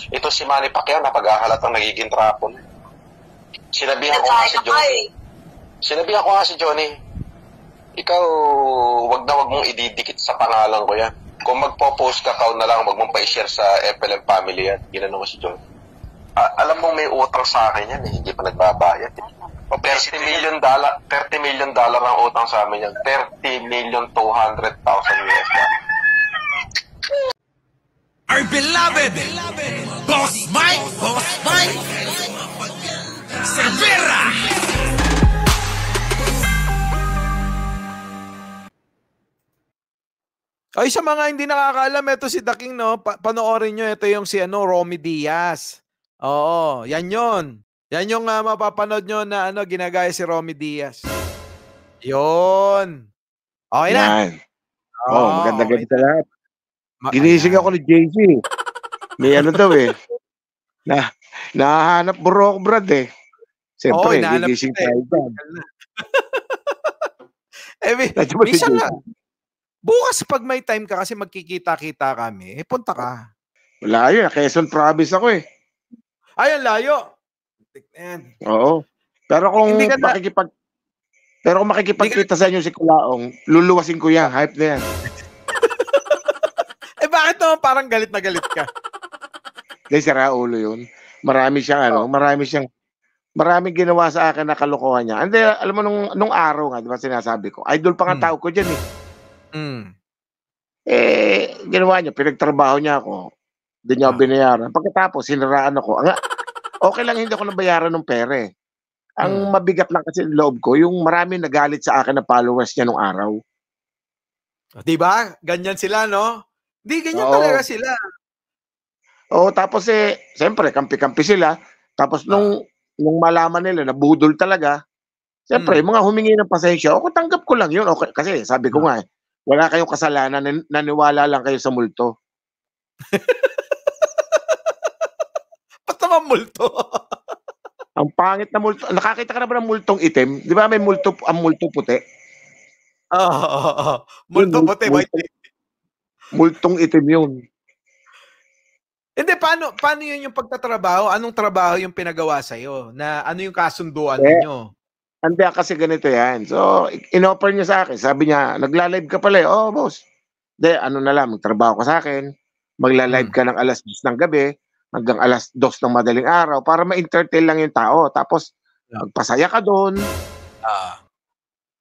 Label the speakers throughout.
Speaker 1: Ito si Manny Pacquiao, napag-ahalatang nagiging trapon. Sinabihan ko nga si Johnny. Sinabihan ko nga si Johnny, ikaw, wag mong ididikit sa pangalan ko yan. Kung magpo-post ka, na lang, wag mong pa-share sa FLM family yan. Ginano ko si Johnny. Alam mong may utang sa akin yan, hindi pa nagbabayad. $30 million ang utang sa amin yan. $30,200,000 US.
Speaker 2: Our beloved Boss Mike Cervera.
Speaker 3: Ay, sa mga hindi nakakaalam, ito si Daking, no? Panoorin nyo, ito yung si Romy Diaz. Oo, yan yun. Yan yung mapapanood nyo na ginagaya si Romy Diaz. Yun. Okay na.
Speaker 4: Maganda-ganda okay lahat. Ginising ako ni JC. May daw eh. Nahanap burok, Brad eh. Siyempre, gigising tayo dyan.
Speaker 3: Minsan lang. Bukas pag may time ka kasi magkikita-kita kami, punta ka.
Speaker 4: Wala yun. Quezon Province ako eh.
Speaker 3: Ay, ang layo.
Speaker 4: Oo. Pero kung makikipagkita sa inyo si Kulaong, luluwasin ko yan. Hype na yan.
Speaker 3: Bakit naman parang galit na galit ka?
Speaker 4: Dahil si Raulo yun. Marami maraming ginawa sa akin na kalokohan niya. Hindi, alam mo, nung araw nga, di ba sinasabi ko, idol pa nga tao ko dyan eh. Ginawa niya, pinagtrabaho niya ako. Hindi niya ako binayaran. Pagkatapos, siniraan ako. Okay lang hindi ako nabayaran ng pere. Ang mabigat lang kasi loob ko, yung maraming nagalit sa akin na followers niya nung araw.
Speaker 3: Diba? Ganyan sila, no? Di, ganyan talaga sila.
Speaker 4: Oo, tapos siyempre, kampi-kampi sila. Tapos nung malaman nila na budol talaga, siyempre, mga humingi ng pasensya, ako tanggap ko lang yun. Okay, kasi sabi ko nga, wala kayong kasalanan, naniwala lang kayo sa multo.
Speaker 3: Ba't naman multo?
Speaker 4: Ang pangit na multo. Nakakita ka na ba ng multong itim? Di ba may multo, ang multo puti?
Speaker 3: Multo puti, white.
Speaker 4: Multong itim yun.
Speaker 3: Hindi, paano yun yung pagtatrabaho? Anong trabaho yung pinagawa sa'yo? Na ano yung kasunduan ninyo?
Speaker 4: Hindi, kasi ganito yan. So, in-offer niya sa akin. Sabi niya, nagla-live ka pala eh. Oh, boss. Hindi, na lang, magtrabaho ka sa akin. Magla-live ka ng alas 10 ng gabi hanggang alas 2 ng madaling araw para ma-entertain lang yung tao. Tapos, magpasaya ka doon.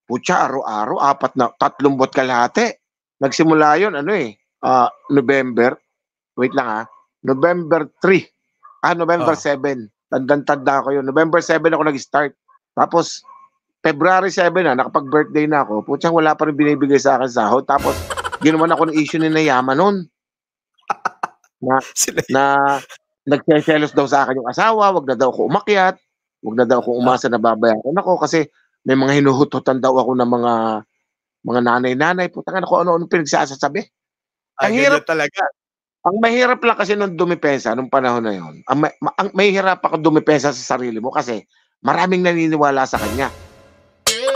Speaker 4: Putya, araw-araw, 3 buwan kalahati. Nagsimula yun, November. Wait lang November 3. November 7. Tandang-tanda ko yun. November 7 ako nag-start. Tapos, February 7 nakapag-birthday na ako. Putya, wala pa rin binibigay sa akin sahod. Tapos, ginawan ako ng issue ni Nayama nun. Na nagseselos daw sa akin yung asawa. Wag na daw ako umakyat. Wag na daw ako umasa na babayaran ako kasi may mga hinuhututan daw ako ng mga nanay-nanay. Putang ano ano pinagsasabi. Ang hirap
Speaker 3: talaga.
Speaker 4: Ang mahirap lang kasi nung dumipensa nung panahon na yon. Ang mahirap ako dumipensa sa sarili mo kasi maraming naniniwala sa kanya.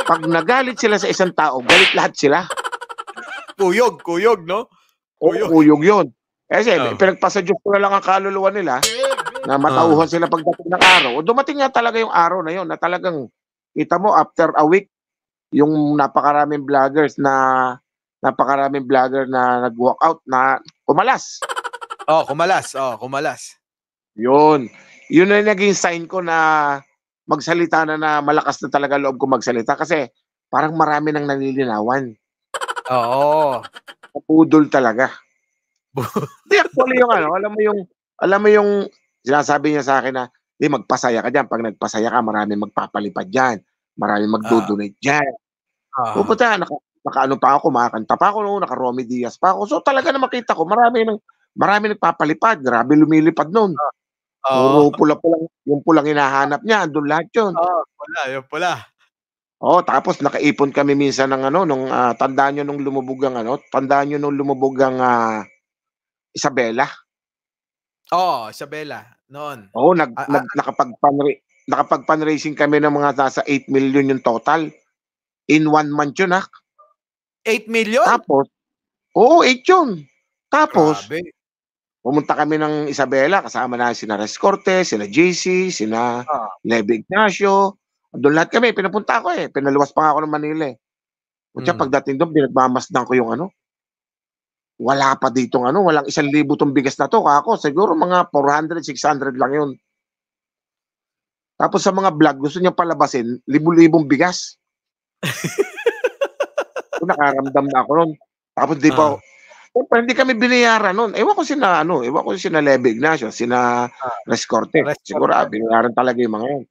Speaker 4: Pag nagalit sila sa isang tao, galit lahat sila.
Speaker 3: Kuyog, no?
Speaker 4: Kuyog yun. Kasi pinagpasa Diyos ko na lang ang kaluluwa nila na matauhan sila pagdating ng araw. O dumating nga talaga yung araw na yon na talagang kita mo after a week yung napakaraming vlogger na nag-walk out na kumalas.
Speaker 3: Kumalas.
Speaker 4: Yun na naging sign ko na magsalita na malakas na talaga loob ko magsalita kasi parang marami nang nanilinawan.
Speaker 3: Oo.
Speaker 4: Pudol talaga. Di actually yung alam mo yung sinasabi niya sa akin na magpasaya ka dyan. Pag nagpasaya ka, marami magpapalipad dyan. Marami magdodonate dyan. Pupunta, naka-ano pa ako, makakanta pa ako, naka-Romy Diaz pa ako. So talaga na makita ko, marami nagpapalipad. Grabe lumilipad nun. Puro yung pulang hinahanap niya, andun lahat yun.
Speaker 3: Yung pula.
Speaker 4: Tapos nakaipon kami minsan ng tandaan nyo nung lumubog ang Isabela.
Speaker 3: Isabela noon.
Speaker 4: Nakapag-fundraising kami ng mga nasa 8 million yung total. In 1 month yun
Speaker 3: 8 million?
Speaker 4: Tapos, 8 yun. Tapos, Pumunta kami ng Isabela, kasama na sina Res Cortez, sila JC, sina Leve Ignacio. Doon lahat kami, pinapunta ko eh. Pinaluwas pa nga ako ng Manila eh. Kaya pagdating doon, pinagmamasdan ko yung ano. Wala pa ditong ano, walang 1,000 tong bigas na to. Kako, siguro mga 400, 600 lang yun. Tapos sa mga vlog, gusto niya palabasin, libu-libong bigas. Nakaramdam na ako nun. Tapos di pa, hindi kami binayaran nun. Ewan ko sina Leve Ignacio, sina Res Cortez. Siguro binayaran talaga yung mga yun.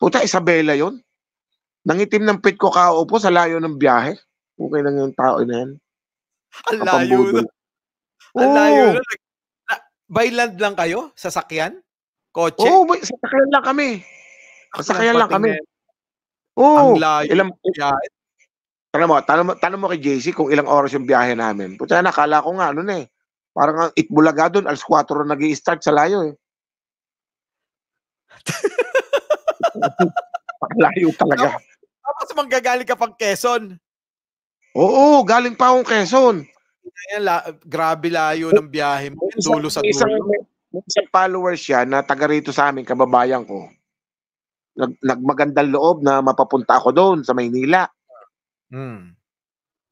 Speaker 4: Puta, Isabela yun. Nangitim ng pit ko kaupo sa layo ng biyahe. Okay lang yung tao na yan.
Speaker 3: Ang layo na. Ang layo na. By land lang kayo? Sasakyan? Kotse?
Speaker 4: Oo, sasakyan lang kami. Sasakyan lang kami. Oo.
Speaker 3: Ang layo.
Speaker 4: Tanong mo kay JC kung ilang oras yung biyahe namin. Puta, nakala ko nga, parang ang Itbulaga doon, alas 4 na nag-i-start sa layo eh. Layo talaga.
Speaker 3: Tapos manggagaling ka pang Quezon.
Speaker 4: Oo, galing pa akong Quezon.
Speaker 3: Grabe layo ng biyahe mo. Dulo sa dulo.
Speaker 4: May isang followers siya na taga rito sa amin, kababayan ko. Nagmagandang loob na mapapunta ako doon sa Maynila.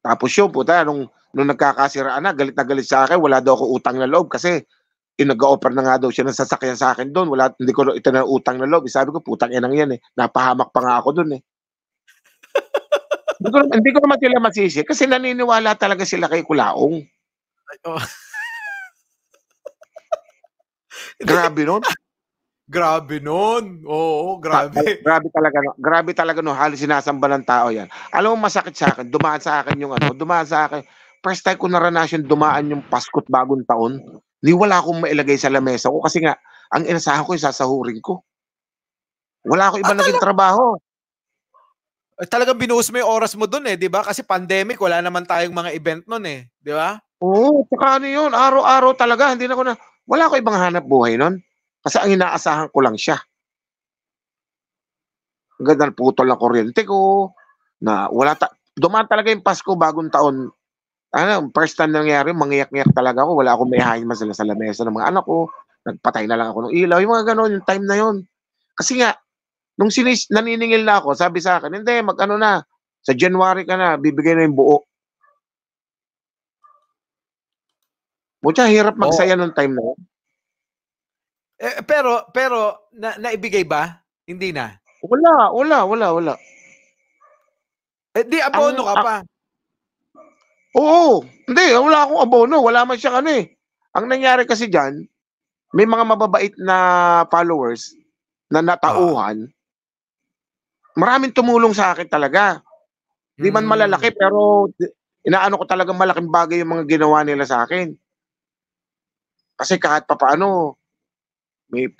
Speaker 4: Tapos yun, puta, nung nagkakasiraan na galit sa akin, wala daw ako utang na loob kasi nag-offer na nga daw siya ng sasakyan sa akin doon. Hindi ko ito na utang na loob. Sabi ko, putang inang yan eh. Napahamak pa nga ako doon eh. Hindi ko naman sila masisi kasi naniniwala talaga sila kay Kulaong. Grabe nun.
Speaker 3: Grabe nun. Oo, grabe.
Speaker 4: Grabe talaga no. Halos sinasamba ng tao yan. Alam mo, masakit sa akin. Dumaan sa akin. First time ko naranasan dumaan yung Pasko't Bagong Taon. Ni wala akong mailagay sa lamesa ko kasi nga, ang inasahan ko yung sasahurin ko. Wala akong iba naging trabaho.
Speaker 3: Talagang binuhos mo yung oras mo dun eh, di ba? Kasi pandemic, wala naman tayong mga event nun eh. Di ba?
Speaker 4: Oo, tsaka ano yun, araw-araw talaga. Wala ko ibang hanap buhay nun. Kasi ang inaasahan ko lang siya. Ang ganda ng putol ng kuryente ko. Dumaan talaga yung Pasko, Bagong Taon. First time nangyari, mangiyak-ngiyak talaga ako. Wala akong maihain man sila sa lamesa ng mga anak ko. Nagpatay na lang ako ng ilaw. Yung mga ganon, yung time na yun. Kasi nga, nung naniningil na ako, sabi sa akin, hindi, na. Sa January ka na, bibigay na yung buo. Mucha hirap magsaya nung time na yun.
Speaker 3: Pero naibigay ba? Hindi na.
Speaker 4: Wala.
Speaker 3: Di abono ka pa.
Speaker 4: Oo. Hindi, wala akong abono. Wala man siyang ano eh. Ang nangyari kasi dyan, may mga mababait na followers na natauhan. Maraming tumulong sa akin talaga. Di man malalaki, pero inaano ko talagang malaking bagay yung mga ginawa nila sa akin. Kasi kahit papaano, may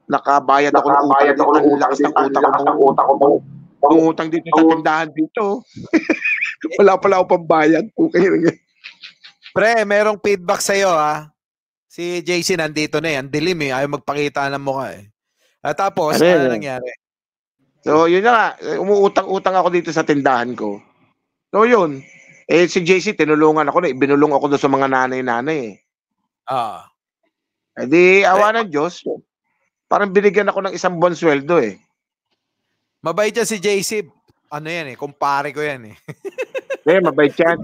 Speaker 4: nakabayad ako ng utang. Ang lakas ng utang ko. Ang utang dito sa tindahan dito. Wala pala ako pambayad. Okay.
Speaker 3: Pre, merong feedback sa'yo ha. Si JC nandito na eh. Ang dilim eh. Ayaw magpakita ng mukha eh. Tapos, ano nangyari?
Speaker 4: So, yun na nga. Umuutang-utang ako dito sa tindahan ko. So, yun. Si JC, tinulungan ako na. Binulong ako doon sa mga nanay-nanay eh. Di, awa ng Diyos. Parang binigyan ako ng 1 buwan sweldo eh.
Speaker 3: Mabait yan si JC. Ano yan eh, kumpare ko yan eh.
Speaker 4: Mabait yan.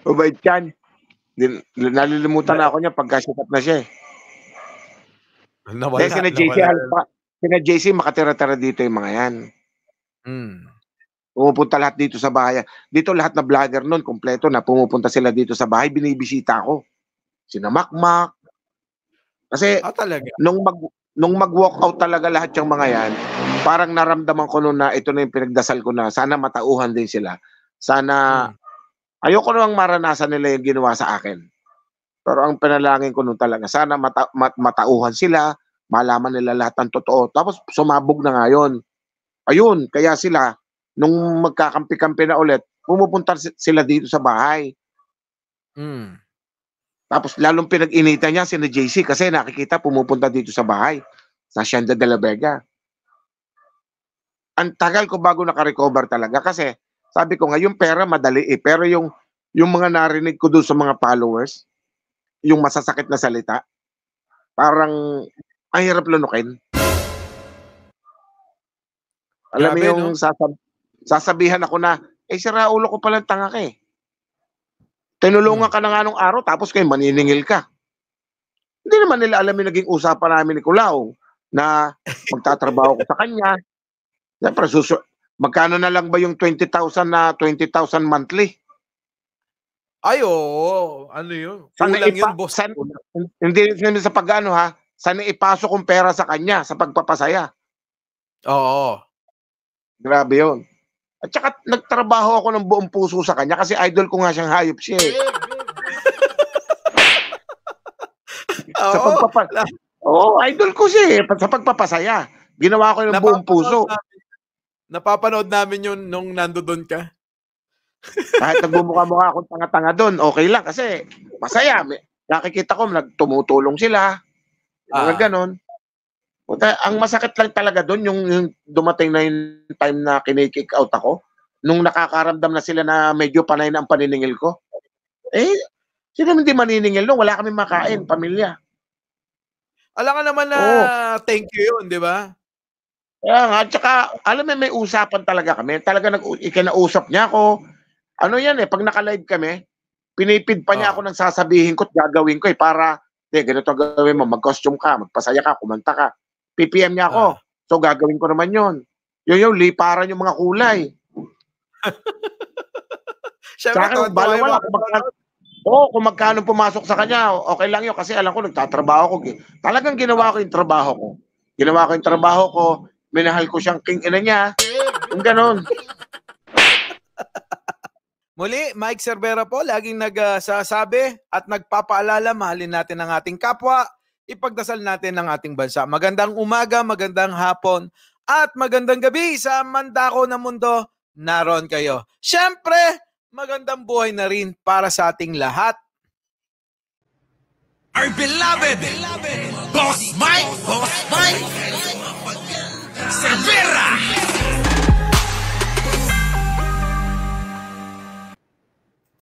Speaker 4: Mabait yan. Nalilimutan na ako niya pagkasikat na siya eh. Sina JC makatira-tira dito yung mga yan. Pumupunta lahat dito sa bahay. Dito lahat na vlogger nun, kompleto na pumupunta sila dito sa bahay, binibisita ko. Sina Makmak. Kasi nung mag-walk out talaga lahat yung mga yan, parang naramdaman ko noon na ito na yung pinagdasal ko na sana matauhan din sila. Sana, ayoko namang maranasan nila yung ginawa sa akin. Pero ang panalangin ko noon talaga, sana matauhan sila, malaman nila lahat ng totoo. Tapos sumabog na ngayon. Ayun, kaya sila, nung magkakampi-kampi na ulit, pumupunta sila dito sa bahay. Tapos lalong pinag-initan niya si JC kasi nakikita pumupunta dito sa bahay sa Hacienda de la Vega. Ang tagal ko bago naka-recover talaga kasi Sabi ko nga, yung pera madali eh. Pero yung mga narinig ko dun sa mga followers, yung masasakit na salita, parang ang hirap lunukin. Alam mo
Speaker 3: Grabe,
Speaker 4: yung sasabihan ako na, sira ulo ko palang tanga ka eh. Tinulungan ka na nga nung araw, tapos kayo maniningil ka. Hindi naman nila alam yung naging usapan namin ni Kulao na magtatrabaho ko sa kanya. Siyempre, magkano na lang ba yung 20,000 na 20,000 monthly?
Speaker 3: Ay, oo. Ano yun? Kulang yun, boss.
Speaker 4: Hindi sa pag-ano ha, sana ipasok kong pera sa kanya sa pagpapasaya.
Speaker 3: Oo.
Speaker 4: Grabe yun. At saka nagtrabaho ako ng buong puso sa kanya kasi idol ko nga siyang hayop siya eh. Oo, idol ko siya eh. Sa pagpapasaya. Ginawa ko ng buong puso.
Speaker 3: Napapanood namin yun nung nandoon ka.
Speaker 4: Kahit nagbumukha-mukha akong tanga-tanga doon, okay lang kasi masaya. Nakikita ko nagtumutulong sila. Mga ganon. Ang masakit lang talaga doon, yung dumating na yung time na kinikick out ako, nung nakakaramdam na sila na medyo panay na ang paniningil ko. Sino hindi maniningil nung wala kami makain, pamilya.
Speaker 3: Alam ka naman na thank you yun, di ba?
Speaker 4: Kaya nga, tsaka alam mo may usapan talaga kami. Talaga ikinausap niya ako. Ano yan eh, pag naka-live kami, pinipid pa niya ako ng sasabihin ko at gagawin ko eh, para, ganito gagawin mo, mag-costume ka, magpasaya ka, kumanta ka. PPM niya ako. So, gagawin ko naman yun. Yung liparan yung mga kulay. Sa akin, wala. Kung magkano pumasok sa kanya, okay lang yun. Kasi alam ko, nagtatrabaho ko. Talagang ginawa ko yung trabaho ko. Ginawa ko yung trabaho ko. Minahal ko siyang king-ina niya. Yung ganon.
Speaker 3: Muli, Mike Cervera po, laging nagsasabi at nagpapaalala, mahalin natin ang ating kapwa, ipagdasal natin ang ating bansa. Magandang umaga, magandang hapon, at magandang gabi sa mandako ng mundo. Naroon kayo. Siyempre, magandang buhay na rin para sa ating lahat.
Speaker 2: Our beloved Boss Mike